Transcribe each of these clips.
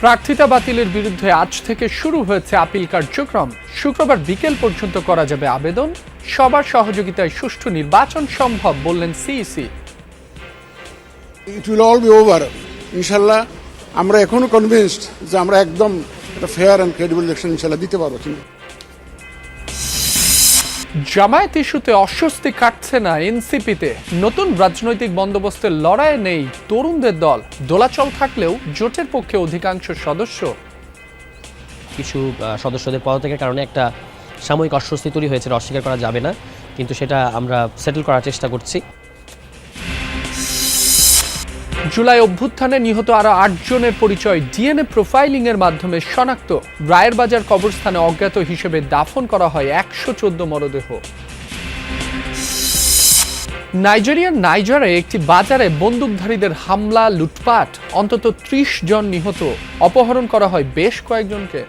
প্রার্থিতা বাতিলের বিরুদ্ধে আজ থেকে শুরু হয়েছে আপিল কার্যক্রম। শুক্রবার বিকেল পর্যন্ত করা যাবে আবেদন। সবার সহযোগিতায় সুষ্ঠু নির্বাচন সম্ভব বললেন CEC. It will all be over ইনশাল্লাহ। আমরা এখনো কনভিন্সড যে আমরা একদম একটা ফেয়ার অ্যান্ড ক্রেডিবল ইলেকশন ইনশাল্লাহ দিতে পারবো। জামায়াত ইস্যুতে অস্বস্তি কাটছে না এনসিপিতে। নতুন রাজনৈতিক বন্দোবস্তের লড়াইয়ে নেই তরুণদের দল। দোলাচল থাকলেও জোটের পক্ষে অধিকাংশ সদস্য। কিছু সদস্যদের পদত্যাগের কারণে একটা সাময়িক অস্বস্তি তৈরি হয়েছে, অস্বীকার করা যাবে না, কিন্তু সেটা আমরা সেটেল করার চেষ্টা করছি। জুলাই অভ্যুত্থানে নিহত আরো ৮ জনের পরিচয় ডিএনএ প্রোফাইলিং এর মাধ্যমে শনাক্ত। রায়ের বাজার কবরস্থানে অজ্ঞাত হিসেবে দাফন করা হয় ১১৪ মরদেহ। নাইজেরিয়ার নাইজারে একটি বাজারে বন্দুকধারীদের হামলা, লুটপাট, অন্তত ৩০ জন নিহত। অপহরণ করা হয় বেশ কয়েকজনকে।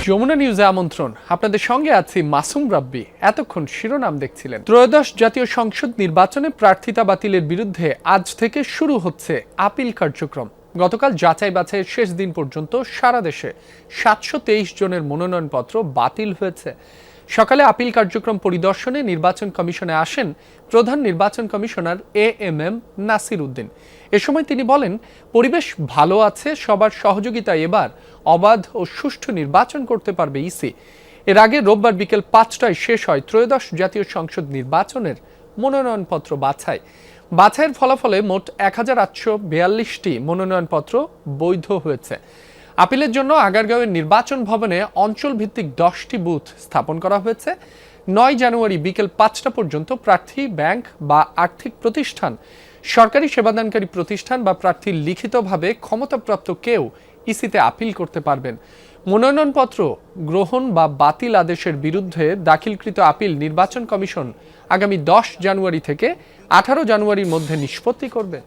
যমুনা নিউজে আমন্ত্রণ। আপনাদের সঙ্গে আছি মাসুম রাব্বি। এতক্ষণ শিরোনাম দেখছিলেন। ত্রয়োদশ জাতীয় সংসদ নির্বাচনে প্রার্থিতা বাতিলের বিরুদ্ধে আজ থেকে শুরু হচ্ছে আপিল কার্যক্রম। গতকাল যাচাই বাছাইয়ের শেষ দিন পর্যন্ত সারা দেশে ৭২৩ জনের মনোনয়নপত্র বাতিল হয়েছে। সকালে আপিল কার্যক্রম পরিদর্শনে নির্বাচন কমিশনে আসেন প্রধান নির্বাচন কমিশনার এএমএম নাসির উদ্দিন। এ সময় তিনি বলেন, পরিবেশ ভালো আছে, সবার সহযোগিতায় এবার অবাধ ও সুষ্ঠু নির্বাচন করতে পারবে ইসি। এর আগে রোববার বিকেল ৫টায় শেষ হয় ত্রয়োদশ জাতীয় সংসদ নির্বাচনের মনোনয়নপত্র বাছাই। বাছাইয়ের ফলাফলে মোট ১৮৪২টি মনোনয়নপত্র বৈধ হয়েছে। আপিলের জন্য আগারগাঁওয়ের নির্বাচন ভবনে অঞ্চল ভিত্তিক 10টি বুথ স্থাপন করা হয়েছে। ৯ জানুয়ারি বিকেল ৫টা পর্যন্ত প্রার্থী, ব্যাংক বা আর্থিক প্রতিষ্ঠান, সরকারি সেবাদানকারী প্রতিষ্ঠান বা প্রার্থী লিখিতভাবে ক্ষমতাপ্রাপ্ত কেউ ইসিতে আপিল করতে পারবেন। মনোনয়নপত্র গ্রহণ বা বাতিল আদেশের বিরুদ্ধে দাখিলকৃত আপিল নির্বাচন কমিশন আগামী ১০ জানুয়ারি থেকে ১৮ জানুয়ারির মধ্যে নিষ্পত্তি করবে।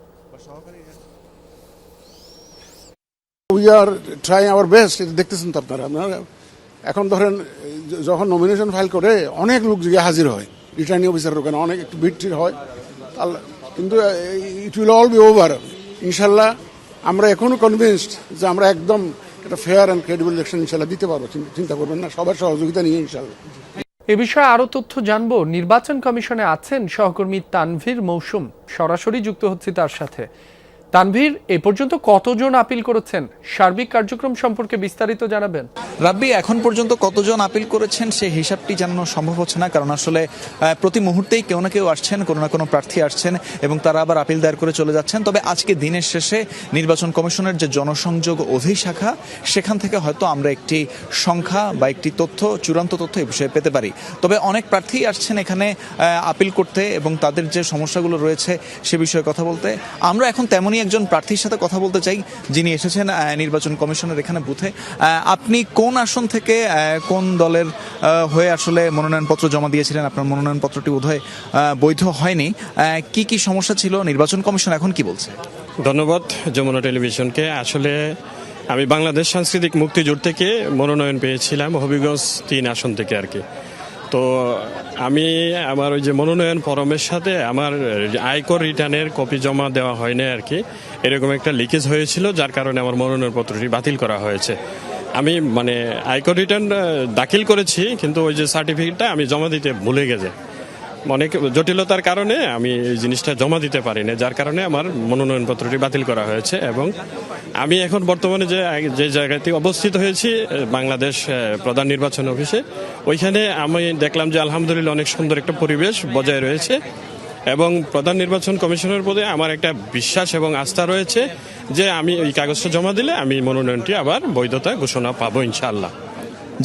We are trying our best. দেখতেছেন তো আপনারা এখন ধরেন যখন নমিনেশন ফাইল করে অনেক লোক গিয়ে হাজির হয়, রিটার্নিং অফিসারের ওখানে অনেক একটু ভিড় হয়, কিন্তু it will all be over ইনশাল্লাহ। আমরা এখনো কনভিন্সড যে আমরা একদম একটা ফেয়ার অ্যান্ড ক্রেডিবল ইলেকশন ইনশাল্লাহ দিতে পারবো। চিন্তা করবেন না, সবার সহযোগিতা নিয়ে ইনশাল্লাহ। এ বিষয়ে আরো তথ্য জানবো। নির্বাচন কমিশনে আছেন সহকর্মী তানভীর মৌসুম, সরাসরি যুক্ত হচ্ছে তার সাথে। তানভীর, এ পর্যন্ত কতজন আপিল করেছেন? সার্বিক কার্যক্রম সম্পর্কে বিস্তারিত জানাবেন। রাব্বি, এখন পর্যন্ত কতজন আপিল করেছেন সেই হিসাবটি জানানো সম্ভব হচ্ছে না, কারণ আসলে প্রতি মুহূর্তেই কেউ না কেউ আসছেন, কোনো না কোনো প্রার্থী আসছেন এবং তারা আবার আপিল দায়ের করে চলে যাচ্ছেন। তবে আজকে দিনের শেষে নির্বাচন কমিশনের যে জনসংযোগ অধিশাখা, সেখান থেকে হয়তো আমরা একটি সংখ্যা বা একটি তথ্য, চূড়ান্ত তথ্য এই বিষয়ে পেতে পারি। তবে অনেক প্রার্থী আসছেন এখানে আপিল করতে এবং তাদের যে সমস্যাগুলো রয়েছে সে বিষয়ে কথা বলতে। আমরা এখন তেমনই একজন প্রার্থীর সাথে কথা বলতে চাই যিনি এসেছেন নির্বাচন কমিশনের এখানে বুথে। আপনি কোন আসন থেকে কোন দলের হয়ে আসলে মনোনয়নপত্র জমা দিয়েছিলেন? আপনার মনোনয়নপত্রটি বোধহয় বৈধ হয়নি। কি কি সমস্যা ছিল? নির্বাচন কমিশন এখন কি বলছে? ধন্যবাদ যমুনা টেলিভিশনকে। আসলে আমি বাংলাদেশ সাংস্কৃতিক মুক্তিজোট থেকে মনোনয়ন পেয়েছিলাম, হবিগঞ্জ ৩ আসন থেকে আর কি। তো আমি আমার ওই যে মনোনয়ন ফরমের সাথে আমার আয়কর রিটার্নের কপি জমা দেওয়া হয় না আর কি, এরকম একটা লিকেজ হয়েছিল, যার কারণে আমার মনোনয়নপত্রটি বাতিল করা হয়েছে। আমি আয়কর রিটার্ন দাখিল করেছি, কিন্তু ওই যে সার্টিফিকেটটা আমি জমা দিতে ভুলে গেছে। অনেক জটিলতার কারণে আমি এই জিনিসটা জমা দিতে পারিনি, যার কারণে আমার মনোনয়নপত্রটি বাতিল করা হয়েছে। এবং আমি এখন বর্তমানে যে জায়গাতে অবস্থিত হয়েছি, বাংলাদেশ প্রধান নির্বাচন অফিসে, ওইখানে আমি দেখলাম যে আলহামদুলিল্লাহ অনেক সুন্দর একটা পরিবেশ বজায় রয়েছে এবং প্রধান নির্বাচন কমিশনের প্রতি আমার একটা বিশ্বাস এবং আস্থা রয়েছে যে আমি এই কাগজটা জমা দিলে আমি মনোনয়নটি আবার বৈধতা ঘোষণা পাবো ইনশাআল্লাহ।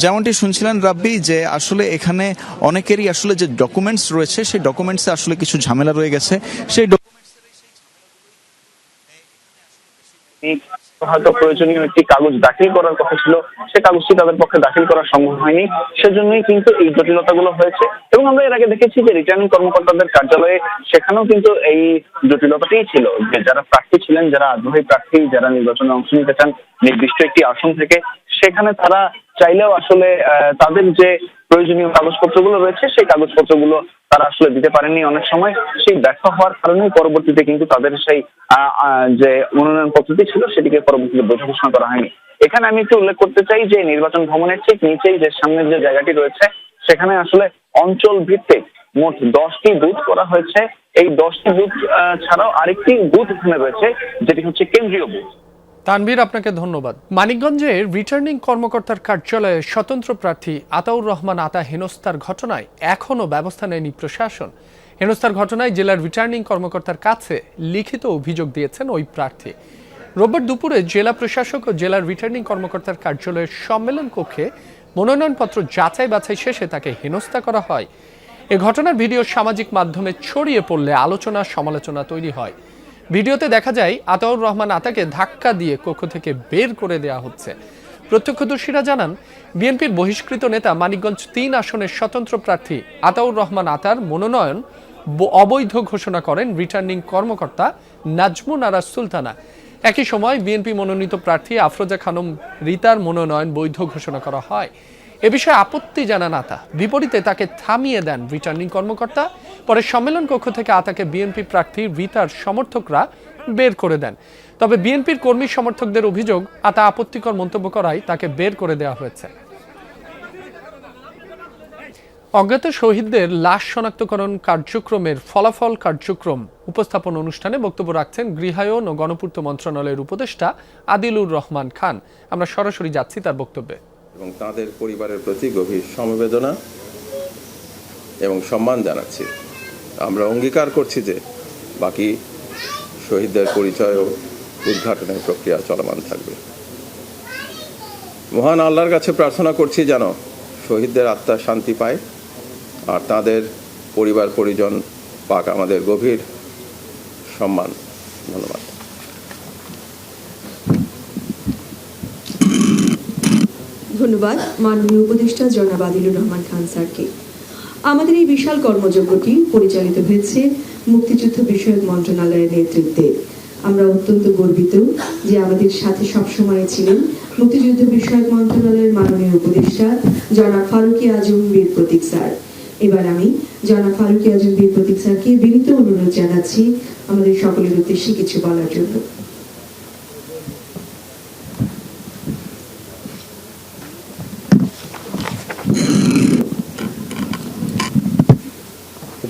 যেমনটি শুনছিলেন রাব্বি, যে আসলে এখানে অনেকেরই আসলে যে ডকুমেন্টস রয়েছে সেই ডকুমেন্টসে আসলে কিছু ঝামেলা রয়ে গেছে। সেই হয়তো প্রয়োজনীয় একটি কাগজ দাখিল করার কথা ছিল, সে কাগজটি তাদের পক্ষে দাখিল করা সম্ভব হয়নি, সেজন্যই কিন্তু এই জটিলতাগুলো হয়েছে। এবং আমরা এর আগে দেখেছি যে রিটার্নিং কর্মকর্তাদের কার্যালয়ে সেখানেও কিন্তু এই জটিলতাটাই ছিল, যে যারা প্রার্থী ছিলেন, যারা আগ্রহী প্রার্থী, যারা নির্বাচনে অংশ নিতে চান নির্দিষ্ট একটি আসন থেকে, সেখানে তারা চাইলেও আসলে তাদের যে প্রয়োজনীয় কাগজপত্রগুলো রয়েছে সেই কাগজপত্রগুলো তারা আসলে দিতে পারেননি অনেক সময়। সেই ব্যর্থ হওয়ার কারণেই পরবর্তীতে কিন্তু তাদের সেই যে মনোনয়ন পদ্ধতি ছিল সেটিকে পরবর্তীতে বৈধ ঘোষণা করা হয়নি। এখানে আমি একটু উল্লেখ করতে চাই যে নির্বাচন ভবনের ঠিক নিচেই যে সামনের যে জায়গাটি রয়েছে সেখানে আসলে অঞ্চল ভিত্তিক মোট 10টি বুথ করা হয়েছে। এই 10টি বুথ ছাড়াও আরেকটি বুথ এখানে রয়েছে যেটি হচ্ছে কেন্দ্রীয় বুথ। তানভীর, আপনাকে ধন্যবাদ। মানিকগঞ্জের রিটার্নিং কর্মকর্তার কার্যালয়ে স্বতন্ত্র প্রার্থী আতাউর রহমান আতা হেনস্থার ঘটনায় এখনও ব্যবস্থা নেয়নি প্রশাসন। হেনস্থার ঘটনায় জেলার রিটার্নিং কর্মকর্তার কাছে লিখিত অভিযোগ দিয়েছেন ওই প্রার্থী। রোববার দুপুরে জেলা প্রশাসক ও জেলার রিটার্নিং কর্মকর্তার কার্যালয়ের সম্মেলন কক্ষে মনোনয়নপত্র যাচাই বাছাই শেষে তাকে হেনস্থা করা হয়। এ ঘটনার ভিডিও সামাজিক মাধ্যমে ছড়িয়ে পড়লে আলোচনা সমালোচনা তৈরি হয়। ভিডিওতে দেখা যায় আতাউর রহমান আতাকে ধাক্কা দিয়ে কক্ষ থেকে বের করে দেওয়া হচ্ছে। প্রত্যক্ষদর্শীরা জানান, বিএনপির বহিষ্কৃত নেতা মানিকগঞ্জ ৩ আসনের স্বতন্ত্র প্রার্থী আতাউর রহমান আতার মনোনয়ন অবৈধ ঘোষণা করেন রিটার্নিং কর্মকর্তা নাজমুন আরা সুলতানা। একই সময় বিএনপি মনোনীত প্রার্থী আফরোজা খানম রিতার মনোনয়ন বৈধ ঘোষণা করা হয়। এ বিষয়ে আপত্তি জানান আতা। বিপরীতে তাকে থামিয়ে দেন রিটার্নিং কর্মকর্তা। পরে সম্মেলন কক্ষ থেকে আতাকে বিএনপি প্রার্থী রিতার সমর্থকরা বের করে দেন। তবে বিএনপির কর্মী সমর্থকদের অভিযোগ, আতা আপত্তিকর মন্তব্য করায় তাকে বের করে দেওয়া হয়েছে। অজ্ঞাত শহীদদের লাশ শনাক্তকরণ কার্যক্রমের ফলাফল কার্যক্রম উপস্থাপন অনুষ্ঠানে বক্তব্য রাখছেন গৃহায়ন ও গণপূর্ত মন্ত্রণালয়ের উপদেষ্টা আদিলুর রহমান খান। আমরা সরাসরি যাচ্ছি তার বক্তব্যে। এবং তাদের পরিবারের প্রতি গভীর সমবেদনা এবং সম্মান জানাচ্ছি। আমরা অঙ্গীকার করছি যে বাকি শহীদদের পরিচয় ও উদ্ঘাটনের প্রক্রিয়া চলমান থাকবে। মহান আল্লাহর কাছে প্রার্থনা করছি যেন শহীদদের আত্মা শান্তি পায় আর তাদের পরিবার পরিজন পাক আমাদের গভীর সম্মান। ধন্যবাদ। ধন্যবাদ মাননীয় উপদেষ্টা জনাব আদিলুর রহমান খান স্যারকে। আমাদের এই বিশাল কর্মযজ্ঞটি পরিচালিত হয়েছে মুক্তিযুদ্ধ বিষয়ক মন্ত্রণালয়ের নেতৃত্বে। আমরা অত্যন্ত গর্বিত যে আমাদের সাথে সবসময় ছিলেন মুক্তিযুদ্ধ বিষয়ক মন্ত্রণালয়ের মাননীয় উপদেষ্টা জনাব ফারুকী আজম বীর প্রতীক স্যার। এবার আমি জনাব ফারুকী আজম বীর প্রতীক স্যারকে বিনীত অনুরোধ জানাচ্ছি আমাদের সকলের উদ্দেশ্যে কিছু বলার জন্য।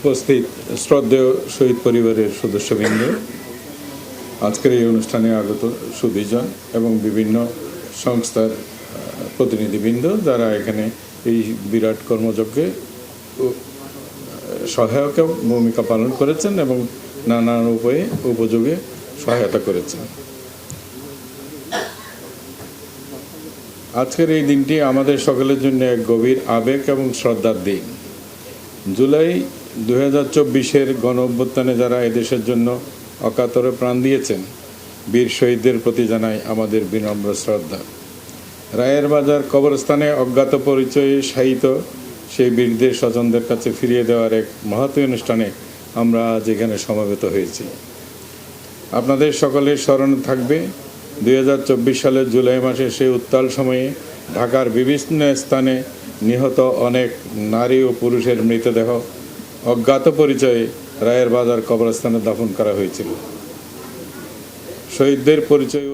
উপস্থিত শ্রদ্ধেয় শহীদ পরিবারের সদস্যবৃন্দ, আজকের এই অনুষ্ঠানে আগত সুধীজন এবং বিভিন্ন সংস্থার প্রতিনিধিবৃন্দ যারা এখানে এই বিরাট কর্মযজ্ঞে সহায়ক ভূমিকা পালন করেছেন এবং নানান উপায়ে উপযোগে সহায়তা করেছেন। আজকের এই দিনটি আমাদের সকলের জন্য এক গভীর আবেগ এবং শ্রদ্ধার দিন। জুলাই 2024-এর গণ অভ্যুত্থানে যারা এদেশের জন্য অকাতরে প্রাণ দিয়েছেন, বীর শহীদদের প্রতি জানাই আমাদের বিনম্র শ্রদ্ধা। রায়ের বাজার কবরস্থানে অজ্ঞাত পরিচয়ে শায়িত সেই বীরদের স্বজনদের কাছে ফিরিয়ে দেওয়ার এক মহৎ অনুষ্ঠানে আমরা আজ এখানে সমবেত হয়েছি। আপনাদের সকলের স্মরণে থাকবে 2024 সালের জুলাই মাসে সেই উত্তাল সময়ে ঢাকার বিভিন্ন স্থানে নিহত অনেক নারী ও পুরুষের মৃতদেহ অজ্ঞাত পরিচয়ে রায়ের বাজার কবরস্থানে দাফন করা হয়েছিল। শহীদদের পরিচয়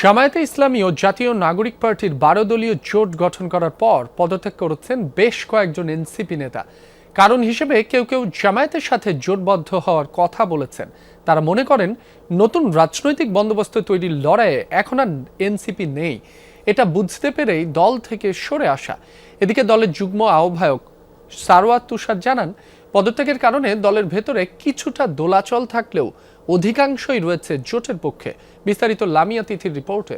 জামায়াতে ইসলামী ও জাতীয় নাগরিক পার্টির 12 দলীয় জোট গঠন করার পর পদত্যাগ করেছেন বেশ কয়েকজন এনসিপি নেতা। কারণ হিসেবে কেউ কেউ জামায়াতের সাথে জোটবদ্ধ হওয়ার কথা বলেছেন। তারা মনে করেন নতুন রাজনৈতিক বন্দোবস্ত তৈরির লড়াইয়ে এখন আর এনসিপি নেই। এটা বুঝতে পেরেই দল থেকে সরে আসা। এদিকে দলের যুগ্ম আহ্বায়ক সারওয়াত তুষার জানান, পদত্যাগের কারণে দলের ভেতরে কিছুটা দোলাচল থাকলেও অধিকাংশই রয়েছে জোটের পক্ষে। বিস্তারিত লামিয়া তিথির রিপোর্টে।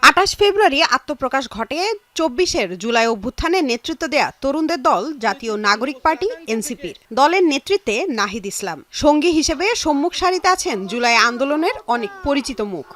28 ফেব্রুয়ারি আত্মপ্রকাশ ঘটে 24-এর জুলাই অভ্যুত্থানে নেতৃত্ব দেয়া তরুণদের দল জাতীয় নাগরিক পার্টি এনসিপির। দলের নেতৃত্বে নাহিদ ইসলাম, সঙ্গী হিসেবে সম্মুখ সারিতে আছেন জুলাই আন্দোলনের অনেক পরিচিত মুখ।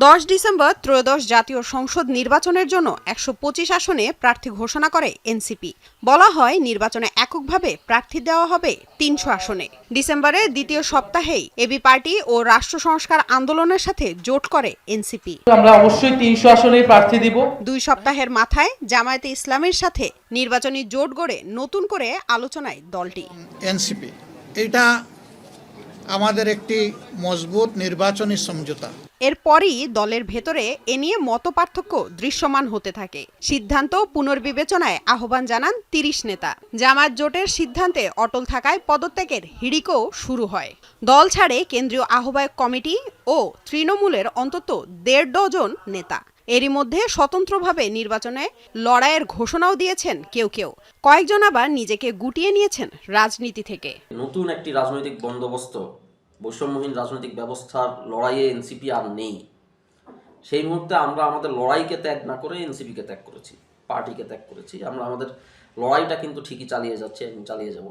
10 ডিসেম্বর ত্রয়োদশ জাতীয় সংসদ নির্বাচনের জন্য 125 আসনে প্রার্থী ঘোষণা করে এনসিপি। বলা হয় নির্বাচনে এককভাবে প্রার্থী দেওয়া হবে 300 আসনে। ডিসেম্বরের দ্বিতীয় সপ্তাহেই এবি পার্টি ও রাষ্ট্র সংস্কার আন্দোলনের সাথে জোট করে এনসিপি। আমরা অবশ্যই 300 আসনেই প্রার্থী দিব। 2 সপ্তাহের মাথায় জামায়াতে ইসলামের সাথে নির্বাচনী জোট গড়ে নতুন করে আলোচনায় দলটি। এনসিপি এটা আমাদের একটি মজবুত নির্বাচনী সমঝোতা। এরপরই দলের ভেতরে এ নিয়ে মতপার্থক্য দৃশ্যমান হতে থাকে। সিদ্ধান্ত পুনর্বিবেচনায় আহ্বান জানান 30 নেতা। জামায়াত জোটের সিদ্ধান্তে অটল থাকায় পদত্যাগের হিড়িকও শুরু হয়। দল ছাড়ে কেন্দ্রীয় আহ্বায়ক কমিটি ও তৃণমূলের অন্তত 1.5 ডজন নেতা। এরই মধ্যে স্বতন্ত্রভাবে নির্বাচনে লড়াইয়ের ঘোষণাও দিয়েছেন কেউ কেউ। কয়েকজন আবার নিজেকে গুটিয়ে নিয়েছেন রাজনীতি থেকে। নতুন একটি রাজনৈতিক বন্দোবস্ত, বৈষম্যহীন রাজনৈতিক ব্যবস্থার লড়াইয়ে এনসিপি আর নেই। সেই মুহূর্তে আমরা আমাদের লড়াইকে ত্যাগ না করে এনসিপিকে ত্যাগ করেছি, পার্টিকে ত্যাগ করেছি। আমরা আমাদের লড়াইটা কিন্তু ঠিকই চালিয়ে যাচ্ছি এবং চালিয়ে যাব।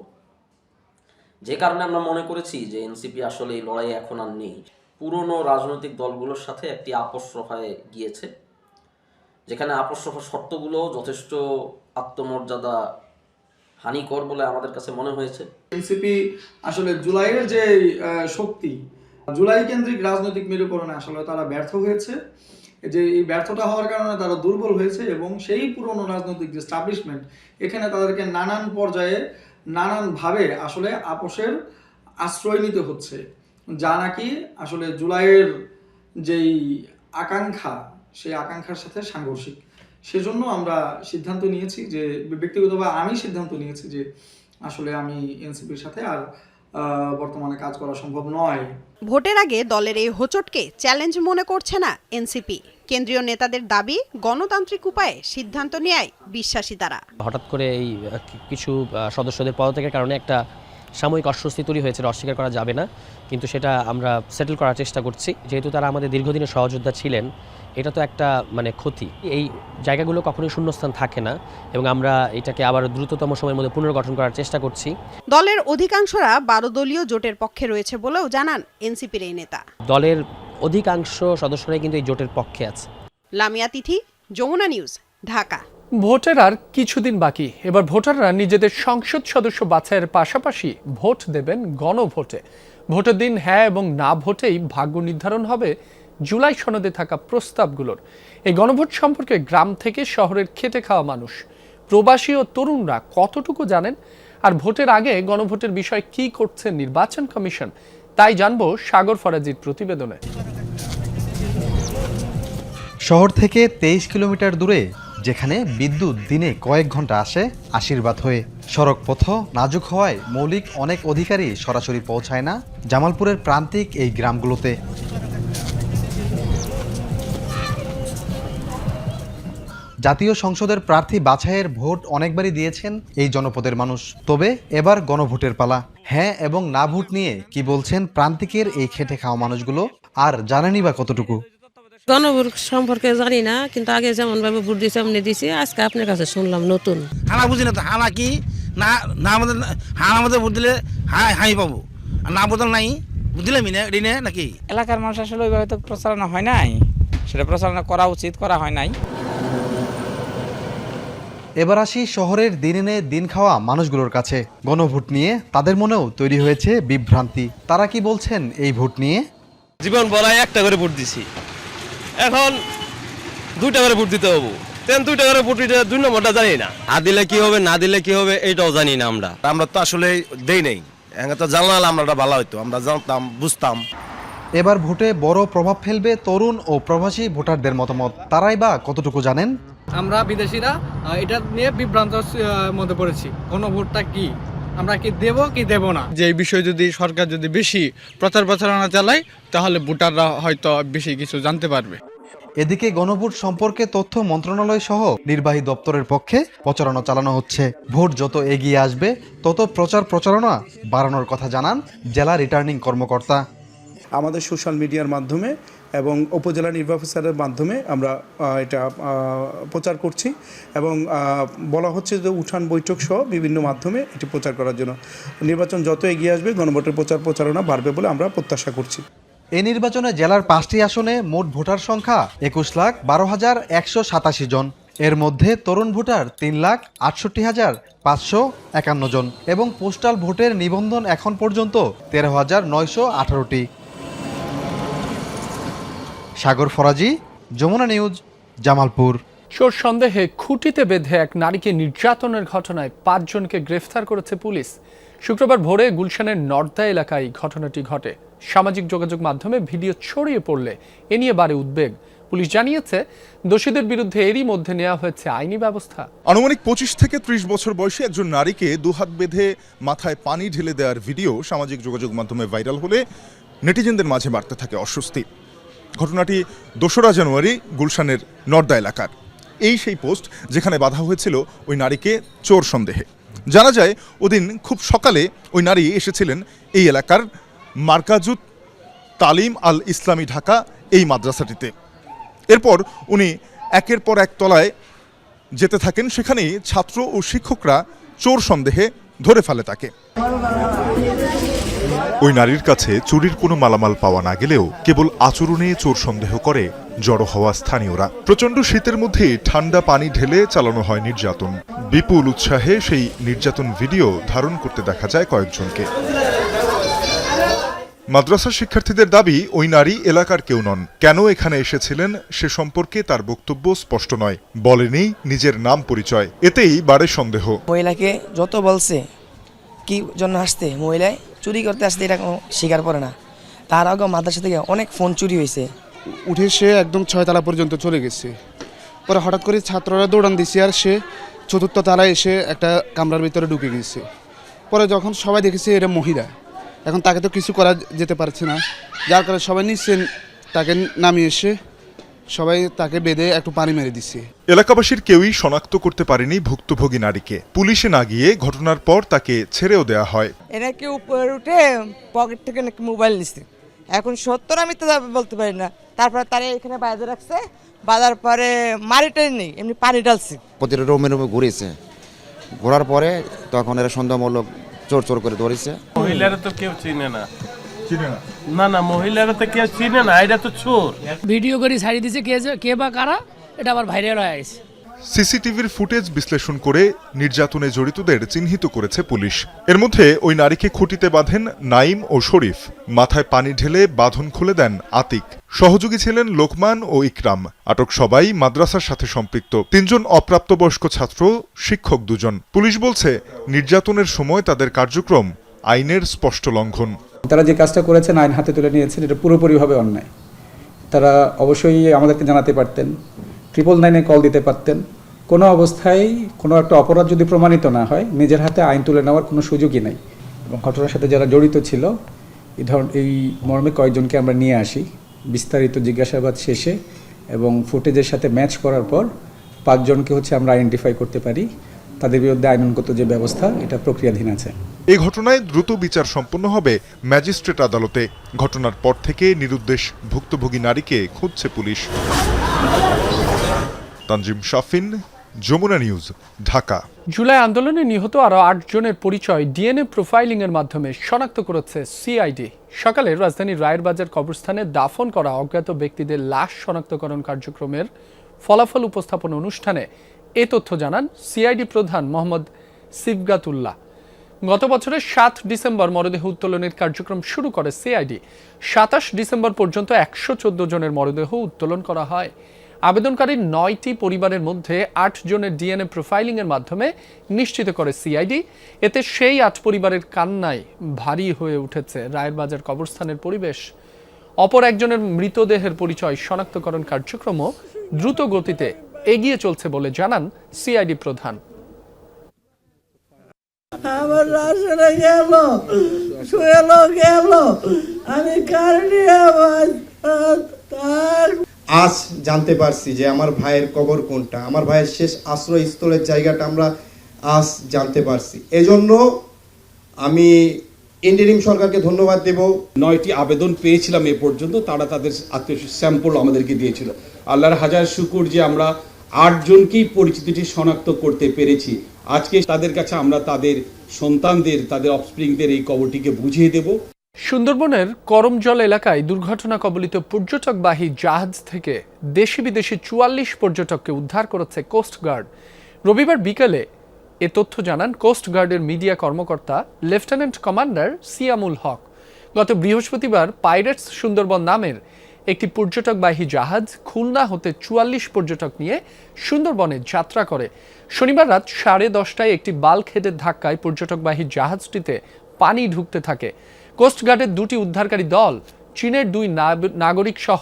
যে কারণে আমরা মনে করেছি যে এনসিপি আসলে এই লড়াইয়ে এখন আর নেই। পুরনো রাজনৈতিক দলগুলোর সাথে একটি আপোষ রফায় গিয়েছে, যেখানে আপোষ রফার শর্তগুলো যথেষ্ট আত্মমর্যাদা হানিকর বলে আমাদের কাছে মনে হয়েছে। এনসিপি আসলে জুলাইয়ের যে শক্তি, জুলাই কেন্দ্রিক রাজনৈতিক মেরুকরণে আসলে তারা ব্যর্থ হয়েছে। যে এই ব্যর্থতা হওয়ার কারণে তারা দুর্বল হয়েছে এবং সেই পুরনো রাজনৈতিক যে স্টাবলিশমেন্ট, এখানে তাদেরকে নানান পর্যায়ে নানানভাবে আসলে আপোষের আশ্রয় নিতে হচ্ছে, যা নাকি আসলে জুলাইয়ের যেই আকাঙ্ক্ষা, সেই আকাঙ্ক্ষার সাথে সাংঘর্ষিক। সেজন্য আমরা সিদ্ধান্ত নিয়েছি যে, ব্যক্তিগতভাবে আমি সিদ্ধান্ত নিয়েছি যে আসলে আমি এনসিপির সাথে আর বর্তমানে কাজ করা সম্ভব নয়। ভোটের আগে দলের এই হোঁচটকে চ্যালেঞ্জ মনে করছে না এনসিপি। কেন্দ্রীয় নেতাদের দাবি, গণতান্ত্রিক উপায়ে সিদ্ধান্ত নেয় বিশ্বাসী তারা। হঠাৎ করে এই কিছু সদস্যদের পদত্যাগের কারণে একটা সাময়িক অস্বস্তি তৈরি হয়েছে, অস্বীকার করা যাবে না, কিন্তু সেটা আমরা সেটেল করার চেষ্টা করছি। যেহেতু তারা আমাদের দীর্ঘদিনের সহযোদ্ধা ছিলেন, এটা তো একটা ক্ষতি। এই জায়গাগুলো কখনোই শূন্যস্থান থাকে না এবং আমরা এটাকে আবার দ্রুততম সময়ের মধ্যে পুনর্গঠন করার চেষ্টা করছি। দলের অধিকাংশরা 12 দলীয় জোটের পক্ষে রয়েছে বলেও জানান এনসিপির এই নেতা। দলের অধিকাংশ সদস্যরাই কিন্তু এই জোটের পক্ষে আছে। লামিয়া তিথি, যমুনা নিউজ, ঢাকা। ভোটের আর কিছুদিন বাকি। এবার ভোটাররা নিজেদের সংসদ সদস্য বাছাইয়ের পাশাপাশি ভোট দেবেন গণভোটে। ভোটের দিন হ্যাঁ এবং না ভোটেই ভাগ্য নির্ধারণ হবে জুলাই সনদে থাকা প্রস্তাবগুলোর। এই গণভোট সম্পর্কে গ্রাম থেকে শহরের খেটে খাওয়া মানুষ, প্রবাসী ও তরুণরা কতটুকু জানেন, আর ভোটের আগে গণভোটের বিষয়ে কি করছে নির্বাচন কমিশন, তাই জানবো সাগর ফরাজির প্রতিবেদনে। শহর থেকে 23 কিলোমিটার দূরে, যেখানে বিদ্যুৎ দিনে কয়েক ঘন্টা আসে আশীর্বাদ হয়ে, সড়ক পথ নাজুক হওয়ায় মৌলিক অনেক অধিকারই সরাসরি পৌঁছায় না জামালপুরের প্রান্তিক এই গ্রামগুলোতে। জাতীয় সংসদের প্রার্থী বাছাইয়ের ভোট অনেকবারই দিয়েছেন এই জনপদের মানুষ। তবে এবার গণভোটের পালা। হ্যাঁ এবং না ভোট নিয়ে কি বলছেন প্রান্তিকের এই খেটে খাওয়া মানুষগুলো, আর জানেনই বা কতটুকু? গণভোট সম্পর্কে জানি না, কিন্তু আগে যেমন ভাবে ভোট দিয়েছি এমনি দিয়েছি। আজকে আপনার কাছে শুনলাম নতুন। হানা বুঝি না তো, হানা কি না, না আমাদের হানা আমাদের ভোট দিলে হাই পাবো, আর না বদল নাই বুঝলামই না এটি না নাকি। এলাকার মানুষ আসলে ওইভাবে তো প্রচারণা হয় নাই, সেটা প্রচারণা করা উচিত, করা হয় নাই। এবার আসি শহরের দিন এনে দিন খাওয়া মানুষগুলোর কাছে। গণভোট নিয়ে তাদের মনেও তৈরি হয়েছে বিভ্রান্তি। তারা কি বলছেন এই ভোট নিয়ে? জীবন বলায় একটা করে ভোট দিছি, এখন 2টা করে ভোট দিতে হবো। 2টা করে ভোট দিতে 2 নম্বরটা জানি না, আর দিলে কি হবে না দিলে কি হবে এটাও জানি না। আমরা তো আসলে দেই নাই, এখন তো জানলাম আমরা ভালো হইতো, আমরা জানতাম বুঝতাম। এবার ভোটে বড় প্রভাব ফেলবে তরুণ ও প্রবাসী ভোটারদের মতামত। তারাই বা কতটুকু জানেন? আমরা বিদেশিরা এটা নিয়ে বিভ্রান্ত মধ্যে পড়েছি। গণভোটটা কি, আমরা কি দেব কি দেব না, যে এই বিষয়ে যদি সরকার যদি বেশি প্রচার প্রচারণা চালায় তাহলে ভোটাররা হয়তো বেশি কিছু জানতে পারবে। এদিকে গণভোট সম্পর্কে তথ্য মন্ত্রণালয় সহ নির্বাহী দপ্তরের পক্ষে প্রচারণা চালানো হচ্ছে। ভোট যত এগিয়ে আসবে তত প্রচারণা বাড়ানোর কথা জানান জেলা রিটার্নিং কর্মকর্তা। আমাদের সোশ্যাল মিডিয়ার মাধ্যমে এবং উপজেলা নির্বাহী অফিসারের মাধ্যমে আমরা এটা প্রচার করছি এবং বলা হচ্ছে যে উঠান বৈঠক সহ বিভিন্ন মাধ্যমে এটি প্রচার করার জন্য। নির্বাচন যত এগিয়ে আসবে গণভোটের প্রচারণা বাড়বে বলে আমরা প্রত্যাশা করছি। এই নির্বাচনে জেলার 5টি আসনে মোট ভোটার সংখ্যা 21,12,187 জন। এর মধ্যে তরুণ ভোটার 3,68,551 জন এবং পোস্টাল ভোটের নিবন্ধন এখন পর্যন্ত 13,918টি। সাগর ফরাজি, যমুনা নিউজ, জামালপুর। চোর সন্দেহে খুঁটিতে বেঁধে এক নারীকে নির্যাতনের ঘটনায় 5 জনকে গ্রেফতার করেছে পুলিশ। শুক্রবার ভোরে গুলশানের নর্দা এলাকায় ঘটনাটি ঘটে। সামাজিক যোগাযোগ মাধ্যমে ভিডিও ছড়িয়ে পড়লে এ নিয়ে বাড়ে উদ্বেগ। পুলিশ জানিয়েছে দোষীদের বিরুদ্ধে এরই মধ্যে নেওয়া হয়েছে আইনি ব্যবস্থা। আনুমানিক 25 থেকে 30 বছর বয়সী একজন নারীকে দুহাত বেঁধে মাথায় পানি ঢেলে দেওয়ার ভিডিও সামাজিক যোগাযোগ মাধ্যমে ভাইরাল হলে নেটিজেনদের মাঝে বাড়তে থাকে অস্বস্তি। ঘটনাটি 2রা জানুয়ারি গুলশানের নর্দা এলাকার। সেই পোস্ট যেখানে বাধা হয়েছিল ওই নারীকে চোর সন্দেহে। জানা যায় ওদিন খুব সকালে ওই নারী এসেছিলেন এই এলাকার মার্কাজুত তালিম আল ইসলামী ঢাকা এই মাদ্রাসাটিতে। এরপর উনি একের পর এক তলায় যেতে থাকেন। সেখানেই ছাত্র ও শিক্ষকরা চোর সন্দেহে ধরে ফেলে তাকে। ওই নারীর কাছে চুরির কোনো মালামাল পাওয়া না গেলেও কেবল আচরণে চোর সন্দেহ করে জড়ো হওয়া স্থানীয়রা। প্রচণ্ড শীতের মধ্যে ঠান্ডা পানি ঢেলে চালানো হয় নির্যাতন। বিপুল উৎসাহে সেই নির্যাতন ভিডিও ধারণ করতে দেখা যায় কয়েকজনকে। মাদ্রাসার শিক্ষার্থীদের দাবি ওই নারী এলাকার কেউ নন। কেন এখানে এসেছিলেন সে সম্পর্কে তার বক্তব্য স্পষ্ট নয়। বলেনি নিজের নাম পরিচয়। এতেই বাড়ে সন্দেহ। মহিলাকে যত বলছে কি জন্য আসতে, মহিলায় চুরি করতে আসতে এটা কোনো স্বীকার করে না। তার আগে মাদ্রাসা থেকে অনেক ফোন চুরি হয়েছে। উঠে সে একদম 6 তলা পর্যন্ত চলে গেছে। পরে হঠাৎ করে ছাত্ররা দৌড়ান দিছে আর সে 4র্থ তলায় এসে একটা কামরার ভিতরে ঢুকে গেছে। পরে যখন সবাই দেখেছে এটা মহিলা, এখন তাকে তো কিছু করা যেতে পারছে না, যার কারণে সবাই নিচ্ছেন তাকে নামিয়ে এসে সবাই তাকে বেঁধে একটু পানি মেরে দিচ্ছে। এলাকাবাসীর কেউই শনাক্ত করতে পারেনি ভুক্তভোগী নারীকে। পুলিশে না গিয়ে ঘটনার পর তাকে ছেড়েও দেওয়া হয়। এরা কি উপরে উঠে পকেট থেকে নাকি মোবাইল নিচ্ছে। এখন সত্তর আমি তো বলতে পারি না। তারপরে তারা এখানে বাঁধে রাখছে, বাঁধার পরে মারিটাই নেই, এমনি পানি ঢালছে। প্রতিটা রুমে রুমে ঘুরেছে। ঘোরার পরে তখন এরা সন্দেহমূলক চোর চোর করে ধরেছে। মহিলারা তো কেউ চিনে না, না মহিলারা তো কেউ চিনে না, এটা তো চোর। ভিডিও করে ছাড়িয়ে দিছে কে বা কারা, এটা আবার ভাইরাল হয়ে গেছে। সিসিটিভির ফুটেজ বিশ্লেষণ করে নির্যাতনে জড়িতদের চিহ্নিত করেছে পুলিশ। এর মধ্যে ওই নারীকে খুঁটিতে বাঁধেন নাইম ও শরীফ। মাথায় পানি ঢেলে বাঁধন খুলে দেন আতিক। সহযোগী ছিলেন লোকমান ও ইকরাম। আটক সবাই মাদ্রাসার সাথে সম্পৃক্ত। 3 জন অপ্রাপ্তবয়স্ক ছাত্র, শিক্ষক 2 জন। পুলিশ বলছে নির্যাতনের সময় তাদের কার্যক্রম আইনের স্পষ্ট লঙ্ঘন। তারা যে কাজটা করেছেন, আইন হাতে তুলে নিয়েছেন, এটা পুরোপুরিভাবে অন্যায়। তারা অবশ্যই আমাদেরকে জানাতে পারতেন, 999-এ কল দিতে পারতেন। কোনো অবস্থায় কোনো একটা অপরাধ যদি প্রমাণিত না হয়, নিজের হাতে আইন তুলে নেওয়ার কোনো সুযোগই নাই। এবং ঘটনার সাথে যারা জড়িত ছিল এই মর্মে কয়েকজনকে আমরা নিয়ে আসি। বিস্তারিত জিজ্ঞাসাবাদ শেষে এবং ফুটেজের সাথে ম্যাচ করার পর 5 জনকে আমরা আইডেন্টিফাই করতে পারি। তাদের বিরুদ্ধে আইনগত যে ব্যবস্থা, এটা প্রক্রিয়াধীন আছে। এই ঘটনায় দ্রুত বিচার সম্পন্ন হবে ম্যাজিস্ট্রেট আদালতে। ঘটনার পর থেকে নিরুদ্দেশ ভুক্তভোগী নারীকে খুঁজছে পুলিশ। তানজিম শাফিন, যমুনা নিউজ, ঢাকা। জুলাই আন্দোলনে নিহত আরও 8 জনের পরিচয় ডিএনএ প্রোফাইলিং এর মাধ্যমে শনাক্ত করেছে সিআইডি। সকালে রাজধানীর রায়ের বাজার কবরস্থানে দাফন করা অজ্ঞাত ব্যক্তিদের লাশ শনাক্তকরণ কার্যক্রমের ফলাফল উপস্থাপন অনুষ্ঠানে এ তথ্য জানান সিআইডি প্রধান মোহাম্মদ সিবগাতুল্লাহ। গত বছরের 7 ডিসেম্বর মরদেহ উত্তোলনের কার্যক্রম শুরু করে সিআইডি। 27 ডিসেম্বর পর্যন্ত 114 জনের মরদেহ উত্তোলন করা হয়। আবেদনকারীর 9টি পরিবারের মধ্যে 8 জনের ডিএনএ প্রোফাইলিং এর মাধ্যমে নিশ্চিত করে সিআইডি। এতে সেই 8 পরিবারের কান্নায় ভারী হয়ে উঠেছে রায়ের বাজার কবরস্থানের পরিবেশ। অপর একজনের মৃতদেহের পরিচয় শনাক্তকরণ কার্যক্রমও দ্রুত গতিতে এগিয়ে চলছে বলে জানান সিআইডি প্রধান। আমার রাশনে গেল, আমি কারণে আজ জানতে পারছি যে আমার ভাইয়ের কবর কোনটা, আমার ভাইয়ের শেষ আশ্রয়স্থলের জায়গাটা আমরা আজ জানতে পারছি। এজন্য আমি ইন্টারিম সরকারকে ধন্যবাদ দেব। 9টি আবেদন পেয়েছিলাম এ পর্যন্ত, তারা তাদের স্যাম্পল আমাদেরকে দিয়েছিল। আল্লাহর হাজার শুকুর যে আমরা 8 জনকেই পরিচিতিটি শনাক্ত করতে পেরেছি। আজকে তাদের কাছে আমরা তাদের সন্তানদের, তাদের অফস্প্রিংদের এই কবরটিকে বুঝিয়ে দেব। সুন্দরবনের করমজল এলাকায় দুর্ঘটনা কবলিত পর্যটকবাহী জাহাজ থেকে দেশি বিদেশি ৪৪ পর্যটককে উদ্ধার করেছে কোস্টগার্ড। রবিবার বিকেলে এ তথ্য জানান কোস্টগার্ডের মিডিয়া কর্মকর্তা লেফটেন্যান্ট কমান্ডার সিয়ামুল হক। গত বৃহস্পতিবার পাইরেটস সুন্দরবন নামের একটি পর্যটকবাহী জাহাজ খুলনা হতে ৪৪ পর্যটক নিয়ে সুন্দরবনে যাত্রা করে। শনিবার রাত 10:30টায় একটি বাল্কহেডের ধাক্কায় পর্যটকবাহী জাহাজটিতে পানি ঢুকতে থাকে। কোস্টগার্ডের দুটি উদ্ধারকারী দল চীনের 2 নাগরিক সহ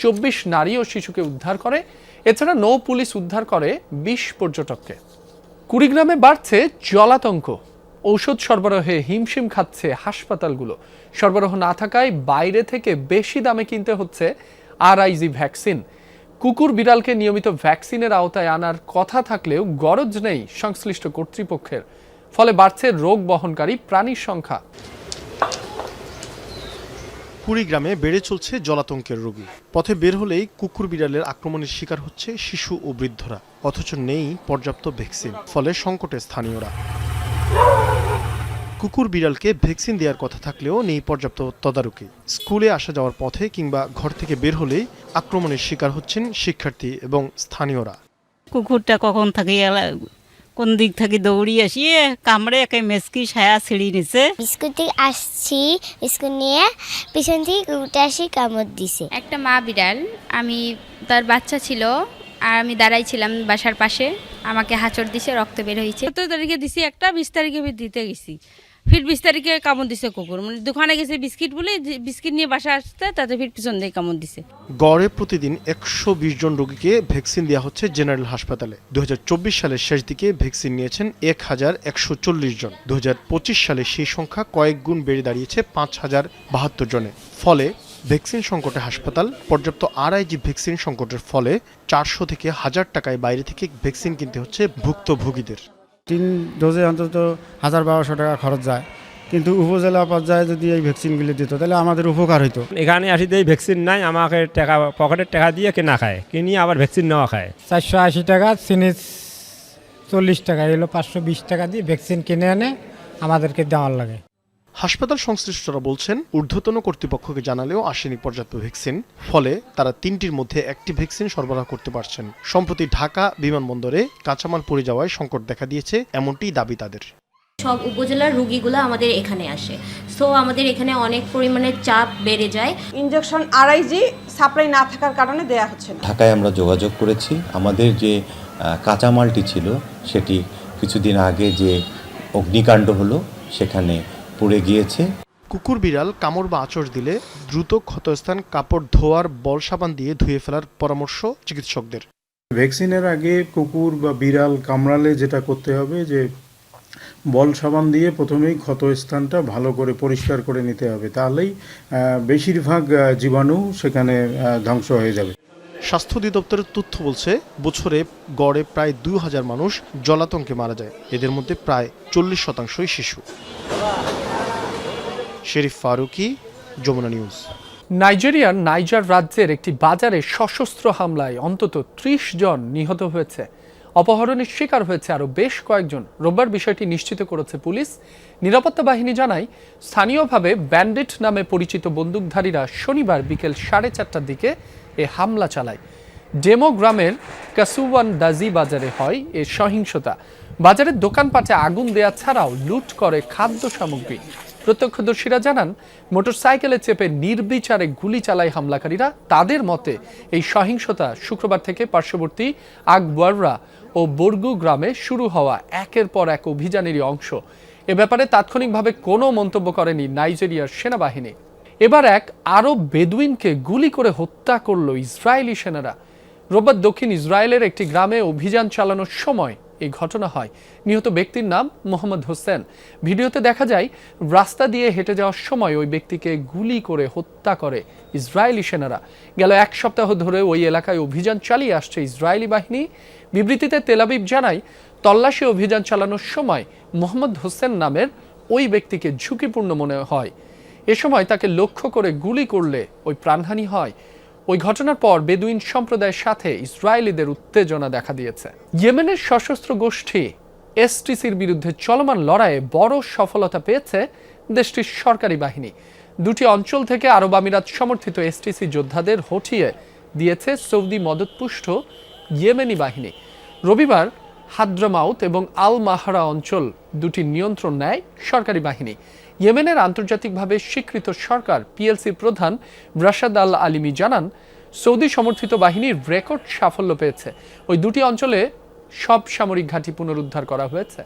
24 নারী ও শিশুকে উদ্ধার করে। এছাড়া নৌ পুলিশ উদ্ধার করে 20 পর্যটককে। কুড়িগ্রামে বাড়ছে জলাতঙ্ক। ঔষধ সরবরাহে হিমশিম খাচ্ছে হাসপাতালগুলো। সরবরাহ না থাকায় বাইরে থেকে বেশি দামে কিনতে হচ্ছে আরআইজি ভ্যাকসিন। কুকুর বিড়ালকে নিয়মিত ভ্যাকসিনের আওতায় আনার কথা থাকলেও গরজ নেই সংশ্লিষ্ট কর্তৃপক্ষের। ফলে বাড়ছে রোগ বহনকারী প্রাণীর সংখ্যা। কুড়িগ্রামে বেড়ে চলছে জলাতঙ্কের রোগী। পথে বের হলেই কুকুর বিড়ালের আক্রমণের শিকার হচ্ছে শিশু ও বৃদ্ধরা, অথচ নেই পর্যাপ্ত ভ্যাকসিন। ফলে সংকটে স্থানীয়রা। কুকুর বিড়ালকে ভ্যাকসিন দেওয়ার কথা থাকলেও নেই পর্যাপ্ত তদারকি। স্কুলে আসা যাওয়ার পথে কিংবা ঘর থেকে বের হলেই আক্রমণের শিকার হচ্ছেন শিক্ষার্থী এবং স্থানীয়রা। কুকুরটা কখন থেকে কোন দিক থেকে দৌড়িয়ে আসিয়ে কামড়ে একে মেসকি ছায়া ছিঁড়ি নিছে। স্কুল থেকে আসছি, স্কুল নিয়ে পিছন থেকে কুকুরটা আসি কামড় দিছে। একটা মা বিড়াল, আমি তার বাচ্চা ছিল আর আমি দাঁড়াইছিলাম বাসার পাশে, আমাকে হাঁচড় দিছে, রক্ত বের হয়েছে। 17 তারিখে দিছি একটা, 20 তারিখে দিতে গেছি, ফির 20 তারিখে কামড় দিছে কুকুর। মানে দোকানে গেছে বিস্কিট বলে, বিস্কিট নিয়ে বাসা আসতে তাতে ফির পিছন দিয়ে কামড় দিছে। গড়ে প্রতিদিন 120 জন রোগীকে ভ্যাকসিন দেওয়া হচ্ছে জেনারেল হাসপাতালে। 2024 সালের শেষ দিকে ভ্যাকসিন নিয়েছেন 1140 জন। 2025 সালে সেই সংখ্যা কয়েক গুণ বেড়ে দাঁড়িয়েছে 5072 জনে। ফলে ভ্যাকসিন সংকটে হাসপাতাল, পর্যাপ্ত আরআইজি ভ্যাকসিন সংকটের ফলে 400 থেকে 1000 টাকায় বাইরে থেকে ভ্যাকসিন কিনতে হচ্ছে ভুক্তভোগীদের। 3 ডোজে অন্তত 1200 টাকা খরচ যায়, কিন্তু উপজেলা পর্যায়ে যদি এই ভ্যাকসিনগুলি দিত তাহলে আমাদের উপকার হইতো। এখানে আসি এই ভ্যাকসিন নাই, আমাকে টাকা পকেটের টাকা দিয়ে কেনা খায়, কিনি আবার ভ্যাকসিন নেওয়া খায়। 480 টাকা, চিনি 40 টাকা, এগুলো 520 টাকা দিয়ে ভ্যাকসিন কিনে এনে আমাদেরকে দেওয়ার লাগে। হাসপাতাল সংশ্লিষ্টরা বলছেন ঊর্ধ্বতন কর্তৃপক্ষকে জানালেও আসেনি পর্যাপ্ত ভ্যাকসিন। ফলে তারা 3টির মধ্যে একটি ভ্যাকসিন সরবরাহ করতে পারছেন। সম্প্রতি ঢাকা বিমানবন্দরে কাঁচামাল পড়ে যাওয়ায় সংকট দেখা দিয়েছে, এমনটি দাবি তাদের। সব উপজেলার রোগীগুলো আমাদের এখানে আসে, সো আমাদের এখানে অনেক পরিমাণে চাপ বেড়ে যায়। ইনজেকশন আরআইজি সাপ্লাই না থাকার কারণে দেয়া হচ্ছে না। ঢাকায় আমরা যোগাযোগ করেছি, আমাদের যে কাঁচামালটি ছিল সেটি কিছুদিন আগে যে অগ্নিকাণ্ড হলো সেখানে পুড়ে গিয়েছে। কুকুর বিড়াল কামড় বা আঁচড় দিলে দ্রুত ক্ষতস্থান কাপড় ধোয়ার বল সাবান দিয়ে ধুয়ে ফেলার পরামর্শ চিকিৎসকদের। ভ্যাকসিনের আগে কুকুর বা বিড়াল কামড়ালে যেটা করতে হবে যে বল সাবান দিয়ে প্রথমেই ক্ষতস্থানটা ভালো করে পরিষ্কার করে নিতে হবে, তাহলেই বেশিরভাগ জীবাণু সেখানে ধ্বংস হয়ে যাবে। স্বাস্থ্য অধিদপ্তরের তথ্য বলছে বছরে গড়ে প্রায় 2000 মানুষ জলাতঙ্কে মারা যায়। এদের মধ্যে প্রায় 40% শিশু। শেরিফ ফারুকি, যমুনা নিউজ। নাইজেরিয়ার নাইজার রাজ্যের একটি বাজারে সশস্ত্র হামলায় অন্তত 30 জন নিহত হয়েছে। অপহরণের শিকার হয়েছে আরও বেশ কয়েকজন। রোববার বিষয়টি নিশ্চিত করেছে পুলিশ। নিরাপত্তা বাহিনী জানায়, স্থানীয়ভাবে ব্যান্ডিট নামে পরিচিত বন্দুকধারীরা শনিবার বিকেল 4:30টার দিকে এ হামলা চালায়। ডেমো গ্রামের কাসুওয়ান দাজি বাজারে হয় এ সহিংসতা। বাজারের দোকানপাটে আগুন দেয়া ছাড়াও লুট করে খাদ্য সামগ্রী। প্রত্যক্ষদর্শীরা জানান, মোটরসাইকেলে চেপে নির্বিচারে গুলি চালায় হামলাকারীরা। তাদের মতে এই সহিংসতা শুক্রবার থেকে পার্শ্ববর্তী আকবররা ও বর্গু গ্রামে শুরু হওয়া একের পর এক অভিযানেরই অংশ। এ ব্যাপারে তাৎক্ষণিকভাবে কোনো মন্তব্য করেনি নাইজেরিয়ার সেনাবাহিনী। এবার এক আরব বেদুইনকে গুলি করে হত্যা করল ইসরায়েলি সেনারা। রোববার দক্ষিণ ইসরায়েলের একটি গ্রামে অভিযান চালানোর সময় এই ঘটনা হয়। নিহত ব্যক্তির নাম মোহাম্মদ হোসেন। ভিডিওতে দেখা যায়, রাস্তা দিয়ে হেঁটে যাওয়ার সময় ওই ব্যক্তিকে গুলি করে হত্যা করে ইসরায়েলি সেনারা। গেল 1 সপ্তাহ ধরে ওই এলাকায় অভিযান চালিয়ে আসছে ইসরায়েলি বাহিনী। বিবৃতিতে তেল আবিব জানায়, তল্লাশি অভিযান চালানোর সময় মোহাম্মদ হোসেন নামের ওই ব্যক্তিকে ঝুঁকিপূর্ণ মনে হয়। এ সময় তাকে লক্ষ্য করে গুলি করলে ওই প্রাণহানি হয়। ওই ঘটনার পর বেদুইন সম্প্রদায়ের সাথে ইসরায়েলিদের উত্তেজনা দেখা দিয়েছে। ইয়েমেনের সশস্ত্র গোষ্ঠী এসটিসির বিরুদ্ধে চলমান লড়াইয়ে বড় সফলতা পেয়েছে দেশটির সরকারি বাহিনী। দুটি অঞ্চল থেকে আরব আমিরাত সমর্থিত এসটিসি যোদ্ধাদের হঠিয়ে দিয়েছে সৌদি মদতপুষ্ট ইয়েমেনি বাহিনী। রবিবার হাদ্রামাউত এবং আল মাহারা অঞ্চল দুটি নিয়ন্ত্রণ নেয় সরকারি বাহিনী। ইয়েমেনের আন্তর্জাতিকভাবে স্বীকৃত সরকার পিএলসির প্রধান রাশাদ আল আলিমি জানান, সৌদি সমর্থিত বাহিনীর রেকর্ড সাফল্য পেয়েছে। ওই দুটি অঞ্চলে সব সামরিক ঘাঁটি পুনরুদ্ধার করা হয়েছে।